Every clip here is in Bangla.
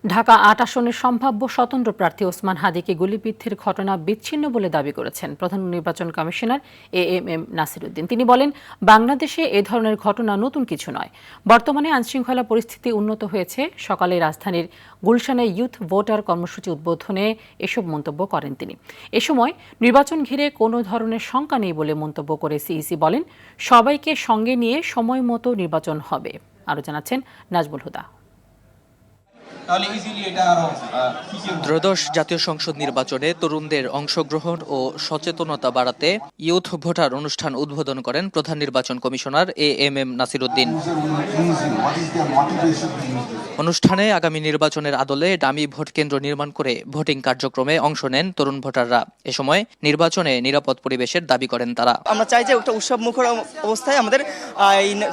ঢাকা ৮ আসনের সম্ভাব্য স্বতন্ত্র প্রার্থী ওসমান হাদিকে গুলিবিদ্ধের ঘটনা বিচ্ছিন্ন বলে দাবি করেছেন প্রধান নির্বাচন কমিশনার এএমএম নাসিরউদ্দিন। তিনি বলেন, বাংলাদেশে এ ধরনের ঘটনা নতুন কিছু নয়। বর্তমানে আইনশৃঙ্খলা পরিস্থিতি উন্নত হয়েছে। সকালে রাজধানীর গুলশানে ইউথ ভোটার কর্মসূচি উদ্বোধনে এসব মন্তব্য করেন তিনি। এ সময় নির্বাচন ঘিরে কোনো ধরনের শঙ্কা নেই বলে মন্তব্য করে সিইসি বলেন, সবাইকে সঙ্গে নিয়ে সময় মতো নির্বাচন হবে। আরও জানাচ্ছেন নাজমুল হুদা। ত্রয়োদশ জাতীয় সংসদ নির্বাচনে তরুণদের অংশগ্রহণ ও সচেতনতা বাড়াতে ইউথ ভোটার অনুষ্ঠান উদ্বোধন করেন প্রধান নির্বাচন কমিশনার এএমএম নাসিরউদ্দিন। অনুষ্ঠানে আগামী নির্বাচনের আদলে ডামি ভোট কেন্দ্র নির্মাণ করে ভোটিং কার্যক্রমে অংশ নেন তরুণ ভোটাররা। এ সময় নির্বাচনে নিরাপদ পরিবেশের দাবি করেন তারা। আমরা চাই যে একটা উৎসব মুখর অবস্থায় আমাদের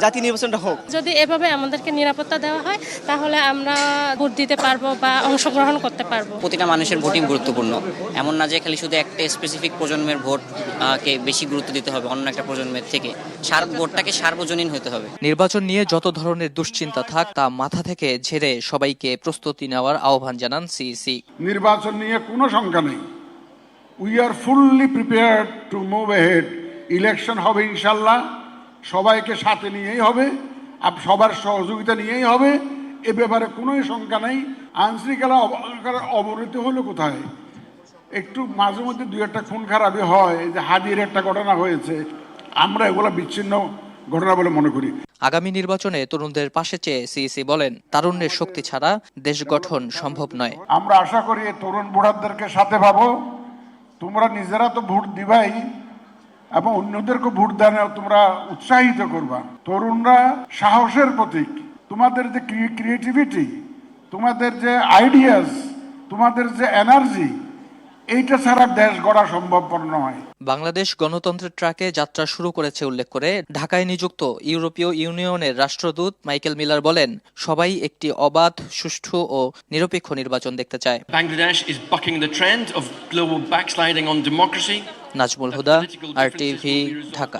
জাতীয় নির্বাচনটা হোক। যদি এভাবে আমাদেরকে নিরাপত্তা দেওয়া হয় তাহলে আমরা ভোট দিতে পারবো বা অংশগ্রহণ করতে পারবো। প্রতিটা মানুষের ভোটিং গুরুত্বপূর্ণ, এমন না যে খালি শুধু একটা স্পেসিফিক প্রজন্মের ভোটকে বেশি গুরুত্ব দিতে হবে অন্য একটা প্রজন্মের থেকে। ভোটটাকে সার্বজনীন হতে হবে। নির্বাচন নিয়ে যত ধরনের দুশ্চিন্তা থাক তা মাথা থেকে ঝেড়ে সবাইকে প্রস্তুতি নেওয়ার আহ্বান জানান সিইসি। নির্বাচন নিয়ে কোনো শঙ্কা নেই। We are fully prepared to move ahead. Election হবে ইনশাল্লাহ, সবাইকে সাথে নিয়েই হবে, সবার সহযোগিতা নিয়েই হবে। এ ব্যাপারে কোনো শঙ্কা নেই। আইনশৃঙ্খলা অবনতি হলো কোথায়? একটু মাঝে মধ্যে দুই একটা খুন খারাপি হয়, যে হাদির একটা ঘটনা হয়েছে, আমরা এগুলো বিচ্ছিন্ন ঘটনা বলে মনে করি। আগামী নির্বাচনে তরুণদের পাশে চেয়ে সিইসি বলেন, তারুণ্যের শক্তি ছাড়া দেশ গঠন সম্ভব নয়। আমরা আশা করি তরুণ ভোটারদেরকে সাথে পাবো। তোমরা নিজেরা তো ভোট দিবাই এবং অন্যদেরকে ভোট দানে তোমরা উৎসাহিত করবা। তরুণরা সাহসের প্রতীক। তোমাদের যে ক্রিয়েটিভিটি, তোমাদের যে আইডিয়াস, তোমাদের যে এনার্জি, এইটা ছাড়া দেশ গড়া সম্ভবপর নয়। বাংলাদেশ গণতন্ত্রের ট্র্যাকে যাত্রা শুরু করেছে উল্লেখ করে ঢাকায় নিযুক্ত ইউরোপীয় ইউনিয়নের রাষ্ট্রদূত মাইকেল মিলার বলেন, সবাই একটি অবাধ, সুষ্ঠু ও নিরপেক্ষ নির্বাচন দেখতে চায়। Bangladesh is bucking the trend of global backsliding on democracy. Nazmul Huda, RTV, Dhaka.